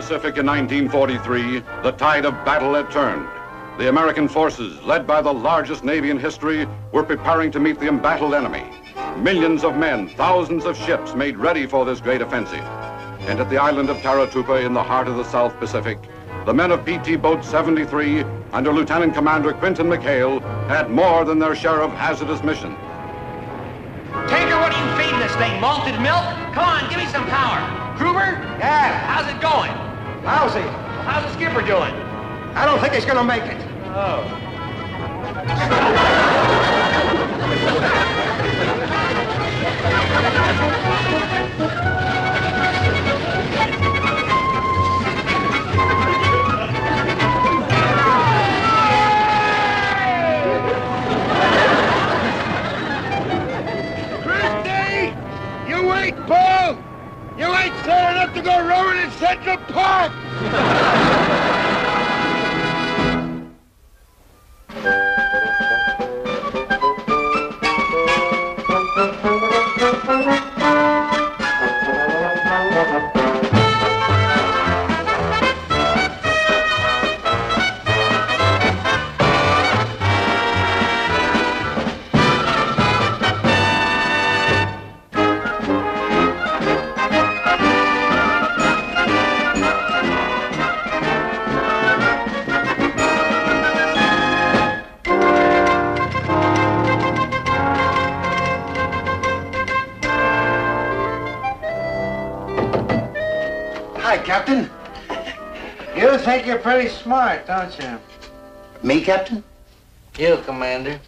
Pacific in 1943, the tide of battle had turned. The American forces, led by the largest navy in history, were preparing to meet the embattled enemy. Millions of men, thousands of ships made ready for this great offensive. And at the island of Taratupa in the heart of the South Pacific, the men of PT Boat 73 under Lieutenant Commander Quinton McHale had more than their share of hazardous mission. Tinker, what are you feeding this thing? Malted milk? Come on, give me some power. Kruber? Yeah. How's it going? Lousy. How's the skipper doing? I don't think he's gonna make it. Oh. Christy! You ain't Paul! You ain't sad enough to go rowing in Central Park! Hi, Captain. You think you're pretty smart, don't you? Me, Captain? You, Commander.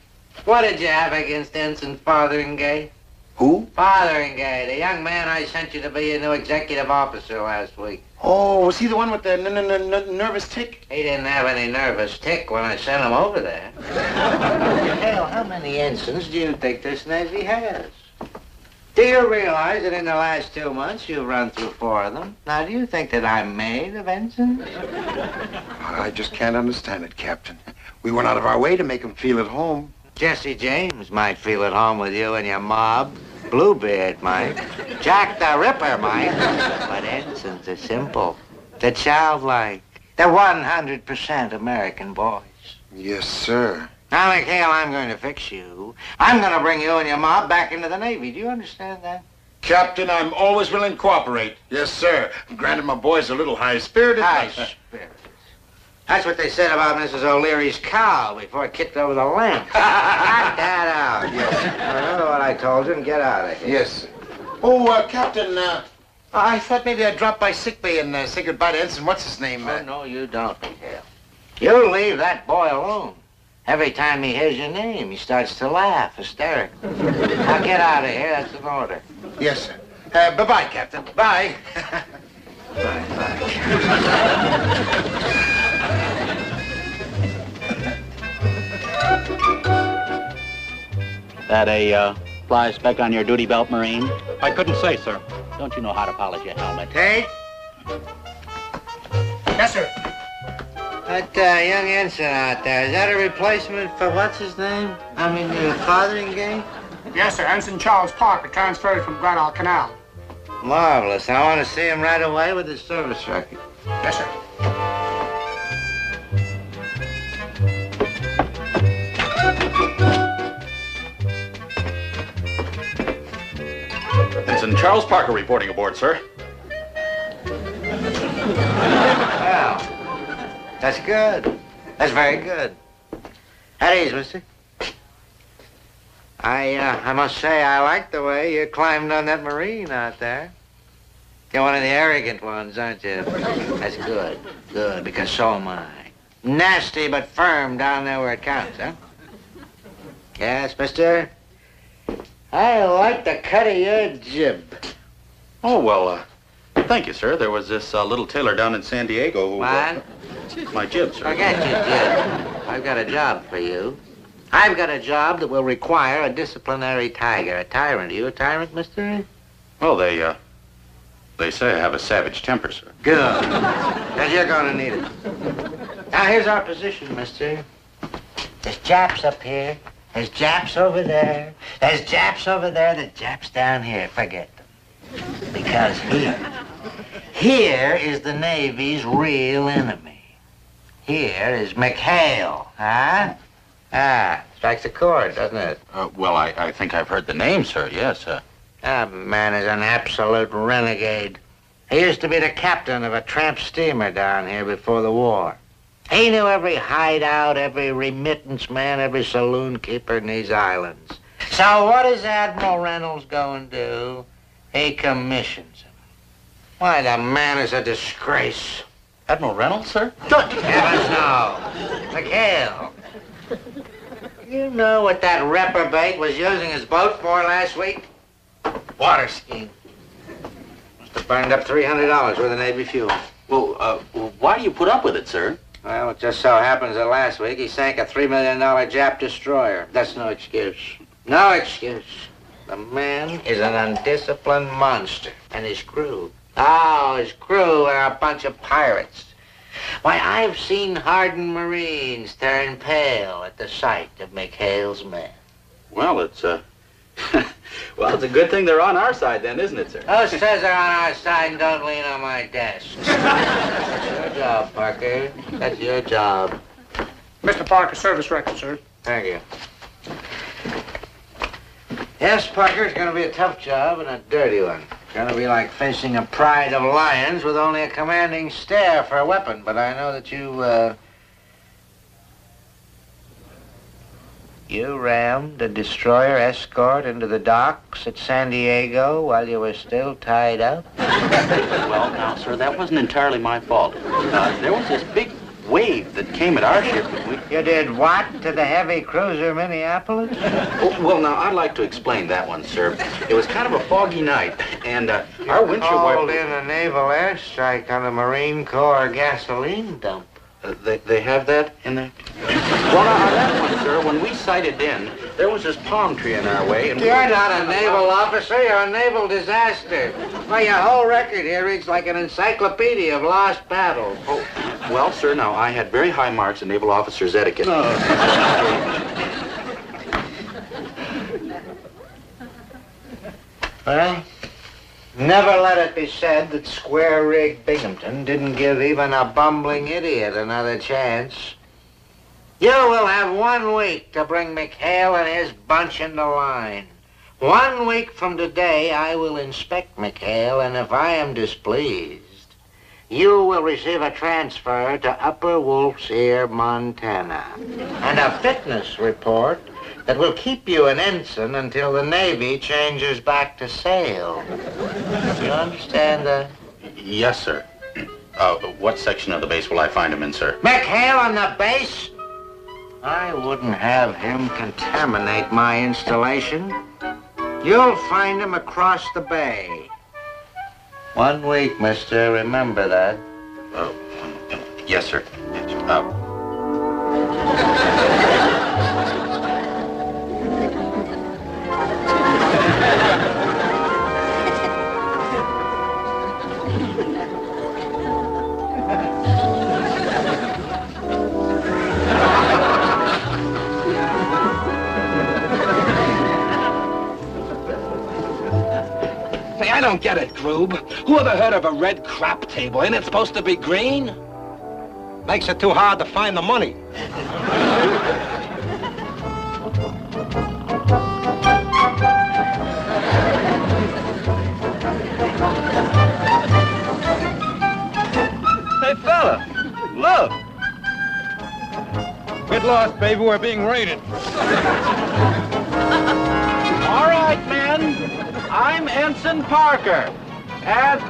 What did you have against Ensign Fotheringay? Who? Fotheringay, the young man I sent you to be a new executive officer last week. Oh, was he the one with the nervous tick? He didn't have any nervous tick when I sent him over there. Hell, how many ensigns do you think this Navy has? Do you realize that in the last 2 months you've run through 4 of them? Now, do you think that I'm made of ensigns? I just can't understand it, Captain. We went out of our way to make him feel at home. Jesse James might feel at home with you and your mob. Bluebeard might. Jack the Ripper might. But ensigns are simple. They're childlike. They're 100% American boys. Yes, sir. Now, McHale, I'm going to fix you. I'm going to bring you and your mob back into the Navy. Do you understand that? Captain, I'm always willing to cooperate. Yes, sir. Granted, my boy's a little high-spirited. High-spirited. That's what they said about Mrs. O'Leary's cow before it kicked over the lamp. Knock that out. Yes. Remember what I told you and get out of here. Yes, sir. Oh, Captain, I thought maybe I'd drop by sickbay and say goodbye to Ensign. What's his name? Oh, no, you don't, McHale. You leave that boy alone. Every time he hears your name, he starts to laugh hysterically. Now get out of here. That's an order. Yes, sir. Bye-bye, Captain. Bye. Bye-bye. That a fly speck on your duty belt, Marine? I couldn't say, sir. Don't you know how to polish your helmet? Tate? Yes, sir. That young ensign out there, is that a replacement for what's his name? I mean, the Fotheringay? Yes, sir. Ensign Charles Parker transferred from Guadalcanal. Marvelous. I want to see him right away with his service record. Yes, sir. Ensign Charles Parker reporting aboard, sir. Well, that's good. That's very good. At ease, mister. I must say I like the way you climbed on that Marine out there. You're one of the arrogant ones, aren't you? That's good. Good, because so am I. Nasty but firm down there where it counts, huh? Yes, mister? I like the cut of your jib. Oh, well, thank you, sir. There was this little tailor down in San Diego who... What? My jib, sir. Forget your jib. I've got a job for you. I've got a job that will require a disciplinary tiger, a tyrant. Are you a tyrant, mister? Well, they say I have a savage temper, sir. Good. Because you're going to need it. Now, here's our position, mister. There's Japs up here. There's Japs over there. There's Japs over there. There's Japs down here. Forget them. Because Here is the Navy's real enemy. Here is McHale, huh? Ah, strikes a chord, doesn't it? Well, I think I've heard the name, sir, yes. That man is an absolute renegade. He used to be the captain of a tramp steamer down here before the war. He knew every hideout, every remittance man, every saloon keeper in these islands. So what does Admiral Reynolds go and do? He commissions him. Why, the man is a disgrace. Admiral Reynolds, sir? Good heavens, no. McHale. You know what that reprobate was using his boat for last week? Water skiing. Must have burned up $300 worth of Navy fuel. Well, why do you put up with it, sir? Well, it just so happens that last week he sank a $3 million Jap destroyer. That's no excuse. No excuse. The man is an undisciplined monster. And his crew. Oh, his crew are a bunch of pirates. Why, I've seen hardened Marines turn pale at the sight of McHale's men. Well, it's a good thing they're on our side then, isn't it, sir? Who says they're on our side and don't lean on my desk? That's your job, Parker. That's your job. Mr. Parker, service record, sir. Thank you. Yes, Parker, it's going to be a tough job and a dirty one. It's going to be like facing a pride of lions with only a commanding stare for a weapon. But I know that you rammed a destroyer escort into the docks at San Diego while you were still tied up? Well, now, sir, that wasn't entirely my fault. There was this big wave that came at our ship and we... You did what to the heavy cruiser Minneapolis? Well, now, I'd like to explain that one, sir. It was kind of a foggy night, and our windshield Called wiper... in a naval airstrike on a Marine Corps gasoline dump. They have that in there? Well, now, on that one, sir, when we sighted in, there was this palm tree in our way, and You're not a naval officer, you're a naval disaster. Why, your whole record here reads like an encyclopedia of lost battles. Oh, well, sir, now, I had very high marks in naval officer's etiquette. Well, never let it be said that square-rigged Binghamton didn't give even a bumbling idiot another chance. You will have 1 week to bring McHale and his bunch into line. 1 week from today, I will inspect McHale, and if I am displeased, you will receive a transfer to Upper Wolf's Ear, Montana, and a fitness report that will keep you an ensign until the Navy changes back to sail. You understand that? Yes, sir. What section of the base will I find him in, sir? McHale on the base? I wouldn't have him contaminate my installation. You'll find him across the bay. 1 week, mister. Remember that. Yes, sir. Say, I don't get it, Groob. Who ever heard of a red crap table? Ain't it supposed to be green? Makes it too hard to find the money. Hey, fella, look. Get lost, baby. We're being raided. All right, men. I'm Ensign Parker. And...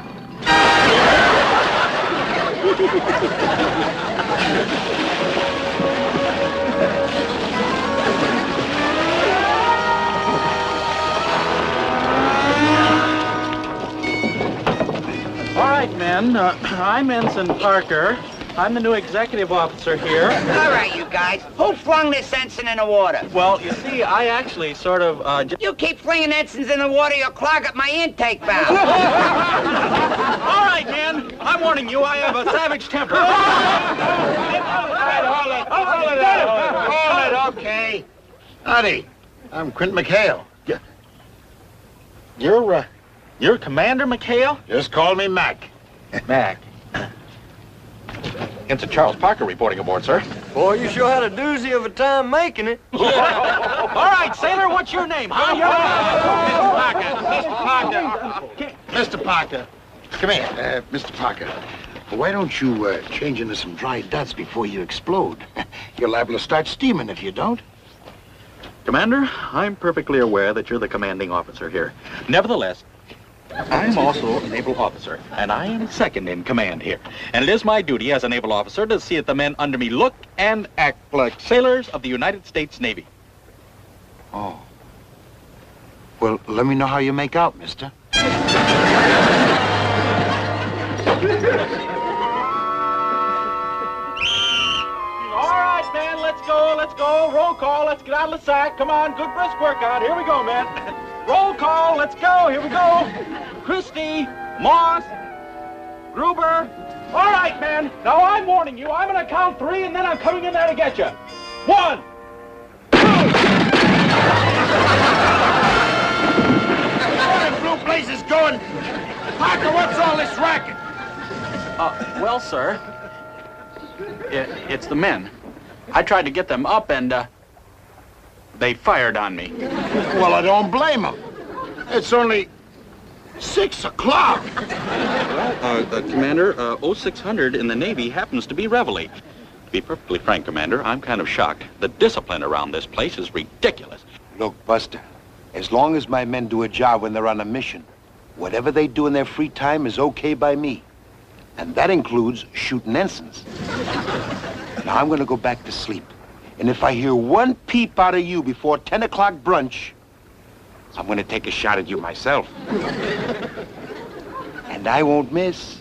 All right, men. I'm Ensign Parker. I'm the new executive officer here. All right, you guys. Who flung this ensign in the water? Well, you see, I actually sort of... You keep flinging ensigns in the water, you'll clog up my intake valve. All right, man. I'm warning you, I have a savage temper. Hold it, okay. Howdy. I'm Quint McHale. You're Commander McHale? Just call me Mac. Mac. Ensign Charles Parker reporting aboard, sir. Boy, you sure had a doozy of a time making it. All right, sailor, what's your name, huh? Mr. Parker, come here. Mr. Parker, why don't you change into some dry duds before you explode? You're liable to start steaming if you don't. Commander, I'm perfectly aware that you're the commanding officer here. Nevertheless, I'm also a naval officer, and I am second in command here. And it is my duty as a naval officer to see that the men under me look and act like sailors of the United States Navy. Oh. Well, let me know how you make out, mister. All right, man, let's go. Roll call, let's get out of the sack. Come on, good brisk workout. Here we go, man. Roll call, let's go, here we go. Christie, Moss, Gruber. All right, man, now I'm warning you. I'm gonna count 3 and then I'm coming in there to get you. 1, 2. Where the blue place is going? Parker, what's all this racket? Well, sir, it's the men. I tried to get them up and, they fired on me. Well, I don't blame them. It's only 6 o'clock. Commander, 0600 in the Navy happens to be Reveille. To be perfectly frank, Commander, I'm kind of shocked. The discipline around this place is ridiculous. Look, Buster, as long as my men do a job when they're on a mission, whatever they do in their free time is okay by me. And that includes shooting ensigns. Now, I'm going to go back to sleep. And if I hear one peep out of you before 10 o'clock brunch, I'm going to take a shot at you myself. And I won't miss.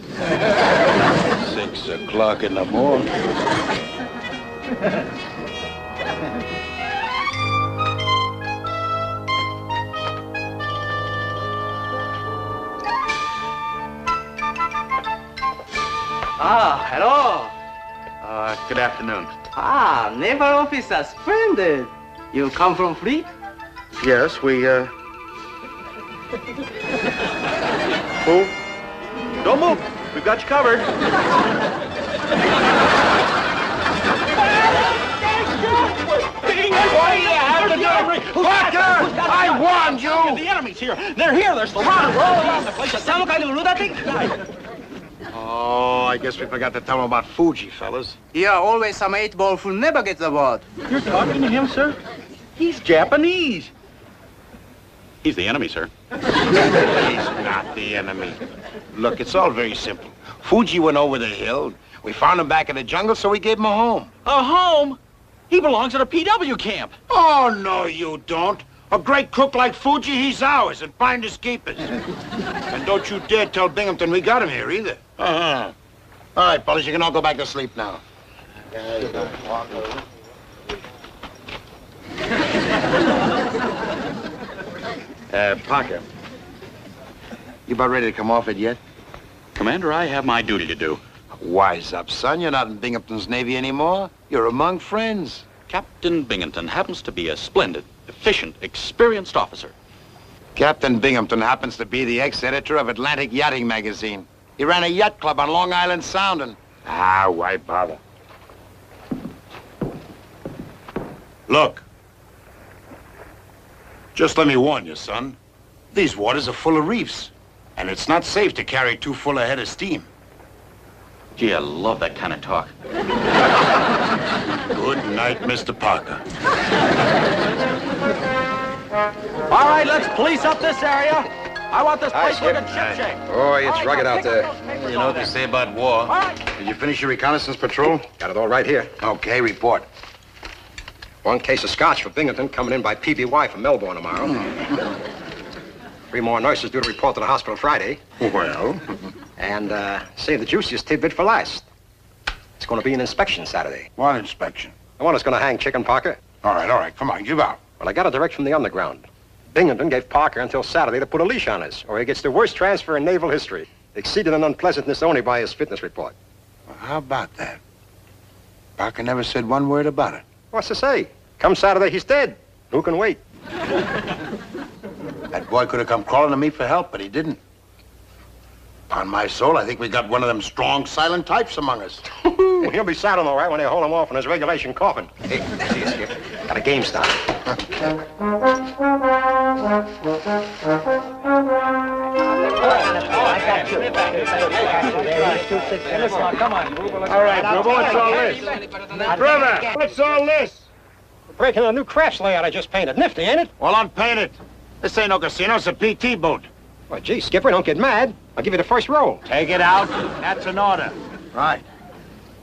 6 o'clock in the morning. Ah, hello. Good afternoon. Ah, naval officer, splendid. You come from fleet? Yes, we, Move. Don't move. We've got you covered. Parker, I warned you. The enemy's here. They're here. They're surrounded. We're all around the place. Some kind of lunatic? Oh, I guess we forgot to tell them about Fuji, fellas. Yeah, always some 8-ball who never gets aboard. You're talking to him, sir? He's Japanese. He's the enemy, sir. He's not the enemy. Look, it's all very simple. Fuji went over the hill. We found him back in the jungle, so we gave him a home. A home? He belongs at a PW camp. Oh, no, you don't. A great cook like Fuji, he's ours, and finders keepers. And don't you dare tell Binghamton we got him here, either. All right, fellas, you can all go back to sleep now. Parker. You about ready to come off it yet? Commander, I have my duty to do. Wise up, son. You're not in Binghamton's Navy anymore. You're among friends. Captain Binghamton happens to be a splendid, efficient, experienced officer. Captain Binghamton happens to be the ex-editor of Atlantic Yachting Magazine. He ran a yacht club on Long Island Sound and... Ah, why bother? Look, just let me warn you, son. These waters are full of reefs, and it's not safe to carry too full a head of steam. Gee, I love that kind of talk. Good night, Mr. Parker. All right, let's police up this area. I want this place looking shipshape. Boy, it's rugged out there. You know what they say about war. All right. Did you finish your reconnaissance patrol? Got it all right here. Okay, report. One case of scotch for Binghamton coming in by PBY from Melbourne tomorrow. 3 more nurses due to report to the hospital Friday. Well? And, save the juiciest tidbit for last. It's going to be an inspection Saturday. What inspection? The one that's going to hang Chicken Parker. All right, come on, give out. Well, I got it direct from the underground. Binghamton gave Parker until Saturday to put a leash on us, or he gets the worst transfer in naval history, exceeded in unpleasantness only by his fitness report. Well, how about that? Parker never said one word about it. What's to say? Come Saturday, he's dead. Who can wait? That boy could have come crawling to me for help, but he didn't. On my soul, I think we got one of them strong, silent types among us. He'll be saddled all right when they haul him off in his regulation coffin. Hey, see you, Skip. Got a game started. Come on. All right, Gruber, what's all this? Gruber, what's all this? Breaking a new crash layout I just painted. Nifty, ain't it? Well, unpaint it. This ain't no casino, it's a PT boat. Well, gee, Skipper, don't get mad. I'll give you the first roll. Take it out. That's an order. Right.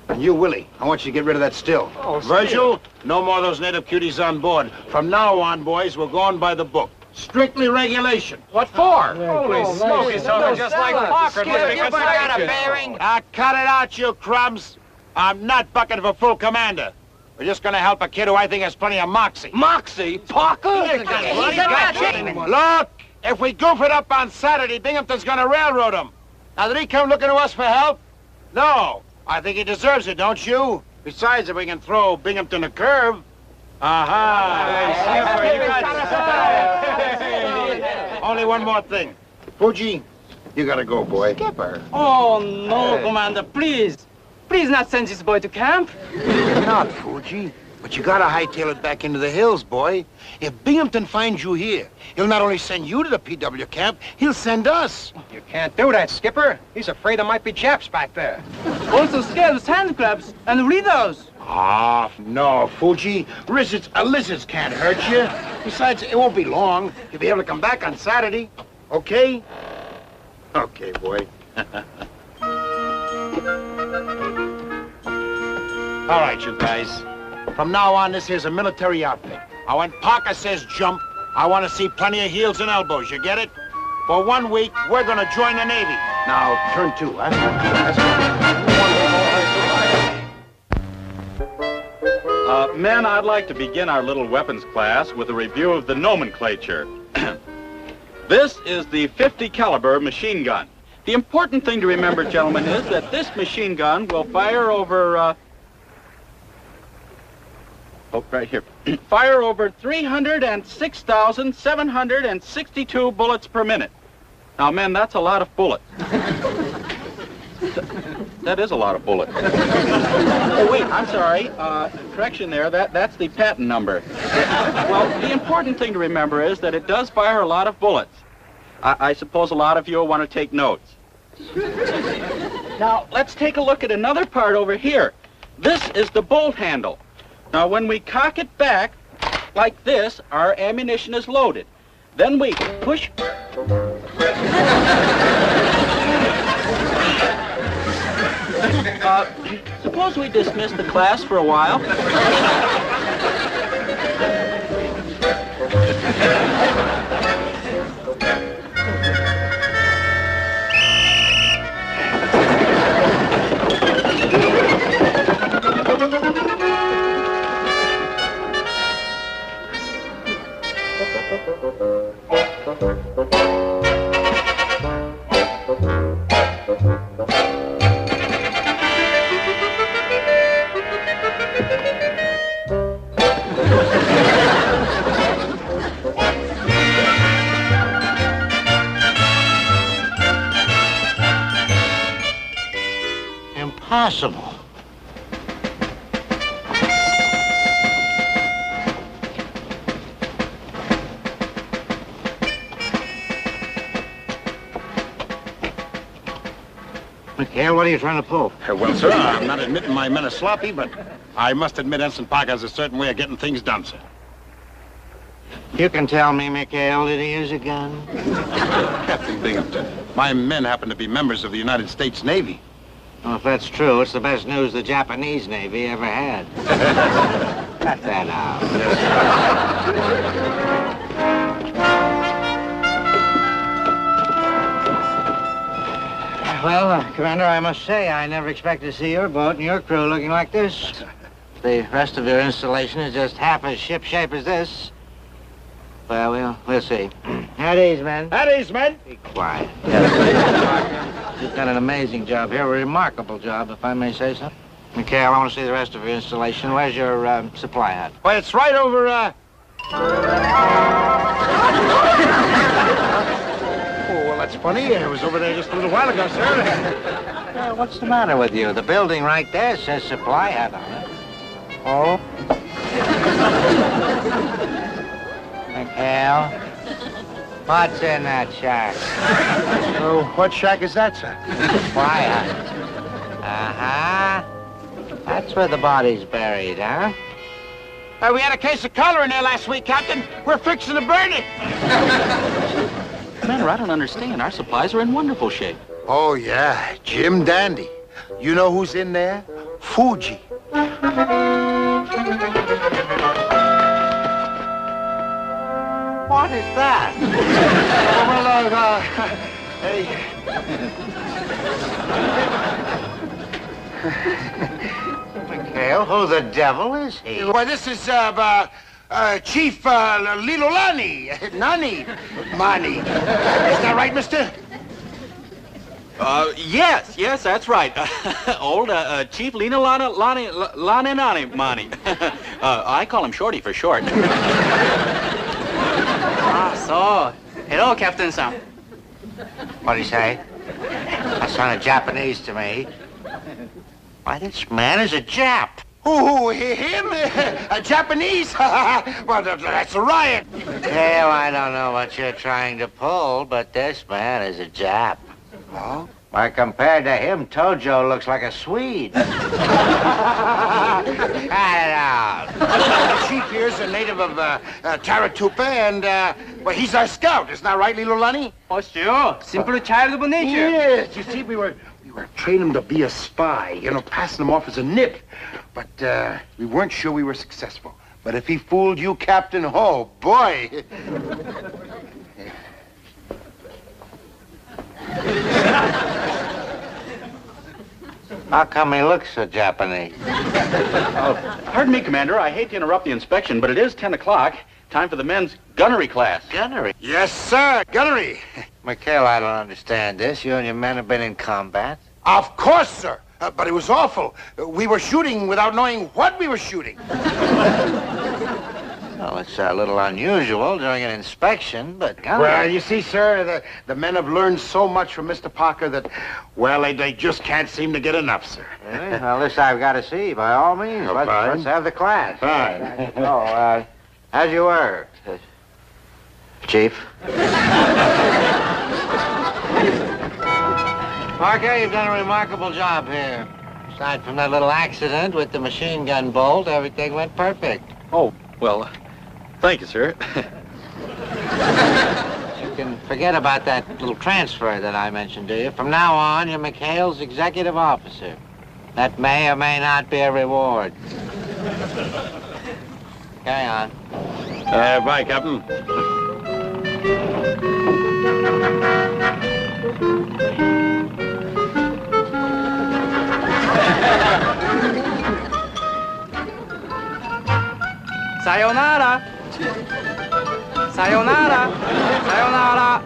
And you, Willie, I want you to get rid of that still. Oh, Virgil, no more of those native cuties on board. From now on, boys, we're going by the book. Strictly regulation. What for? Holy smoke, it's sounding just like Parker. You got a bearing? Cut it out, you crumbs. I'm not bucking for full commander. We're just gonna help a kid who I think has plenty of moxie. Moxie? Parker? Look, if we goof it up on Saturday, Binghamton's gonna railroad him. Now, did he come looking to us for help? No. I think he deserves it, don't you? Besides, if we can throw Binghamton a curve. Only one more thing. Fuji, you gotta go, boy. Skipper. Oh, no, Commander, please. Please not send this boy to camp. Not, Fuji. But you gotta hightail it back into the hills, boy. If Binghamton finds you here, he'll not only send you to the PW camp, he'll send us. You can't do that, Skipper. He's afraid there might be Japs back there. Also scared of handcrabs and Ritos. Ah, no, Fuji. Lizards can't hurt you. Besides, it won't be long. You'll be able to come back on Saturday. Okay? Okay, boy. All right, you guys. From now on, this here's a military outfit. Now, when Parker says jump, I want to see plenty of heels and elbows. You get it? For 1 week, we're going to join the Navy. Now, turn two, huh? Men, I'd like to begin our little weapons class with a review of the nomenclature. This is the .50 caliber machine gun. The important thing to remember, gentlemen, is that this machine gun will fire over, right here. Fire over 306,762 bullets per minute. Now, men, that's a lot of bullets. That is a lot of bullets. Oh, wait, I'm sorry. Correction there. That's the patent number. Well, the important thing to remember is that it does fire a lot of bullets. I suppose a lot of you will want to take notes. Now, let's take a look at another part over here. This is the bolt handle. Now, when we cock it back like this, our ammunition is loaded. Then we push... suppose we dismiss the class for a while. Impossible. McHale, what are you trying to pull? Well, sir, I'm not admitting my men are sloppy, but I must admit Ensign Parker has a certain way of getting things done, sir. You can tell me, McHale, did he use a gun? Captain Binghamton, my men happen to be members of the United States Navy. Well, if that's true, it's the best news the Japanese Navy ever had. Cut that out. Well, Commander, I must say, I never expected to see your boat and your crew looking like this. The rest of your installation is just half as shipshape as this. Well, we'll see. At ease, men. At ease, men. Be quiet. You've done an amazing job here, a remarkable job, if I may say so. McHale, I want to see the rest of your installation. Where's your supply hut? Well, it's right over, Oh, well, let's funny. It was over there just a little while ago, sir. What's the matter with you? The building right there says supply hat on it. Oh? McHale, what's in that shack? Oh, what shack is that, sir? Supply hat. Uh-huh. That's where the body's buried, huh? We had a case of cholera in there last week, Captain. We're fixing to burn it. Commander, I don't understand. Our supplies are in wonderful shape. Oh, yeah, Jim Dandy. You know who's in there? Fuji. What is that? McHale, who the devil is he? Well, this is, Chief, Lilolani. Nani. Mani. Is that right, mister? Yes, that's right. Old Chief Lina Lani Mani. I call him Shorty for short. So, hello, Captain Sam. What'd he say? That sounded Japanese to me. Why, this man is a Jap. Who, him? Japanese? Well, that's a riot. Hell, I don't know what you're trying to pull, but this man is a Jap. Oh? Why, compared to him, Tojo looks like a Swede. Cut it out. The chief here's a native of Taratupa, and, well, he's our scout. Isn't that right, Lilolani? Oh, sure. Simple child of nature. Yes, you see, we were training him to be a spy, passing him off as a nip. But we weren't sure we were successful. But if he fooled you, Captain, oh, boy. How come he looks so Japanese? Pardon me, Commander. I hate to interrupt the inspection, but it is 10 o'clock. Time for the men's gunnery class. Gunnery? Yes, sir, gunnery. McHale, I don't understand this. You and your men have been in combat? Of course, sir. But it was awful. We were shooting without knowing what we were shooting. Well, it's a little unusual during an inspection, but gunnery... Well, you see, sir, the men have learned so much from Mr. Parker that, well, they just can't seem to get enough, sir. Really? Well, this I've got to see, by all means. Oh, Let's have the class. Fine. Oh, how'd you work, Chief? Parker, you've done a remarkable job here. Aside from that little accident with the machine gun bolt, everything went perfect. Oh, well, thank you, sir. You can forget about that little transfer that I mentioned to you. From now on, you're McHale's executive officer. That may or may not be a reward. Carry on. Bye, Captain. Sayonara. Sayonara. Sayonara.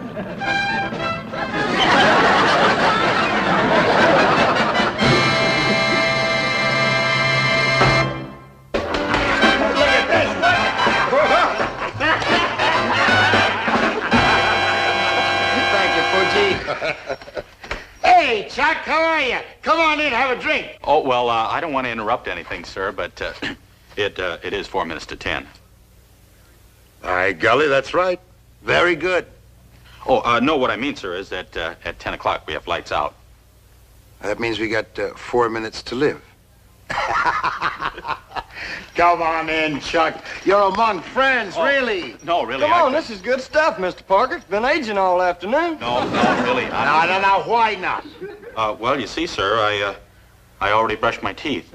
Thank you, Fuji. Hey, Chuck, how are you? Come on in, have a drink. Oh, well, I don't want to interrupt anything, sir, but it is 4 minutes to 10. By golly, that's right. Very good. Oh, no, what I mean, sir, is that at 10 o'clock we have lights out. That means we got 4 minutes to live. Come on in, Chuck. You're among friends, really. No, really. Come on, this is good stuff, Mr. Parker. It's been aging all afternoon. No, really. No, why not? Well, you see, sir, I already brushed my teeth.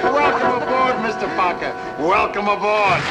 Welcome aboard, Mr. Parker. Welcome aboard.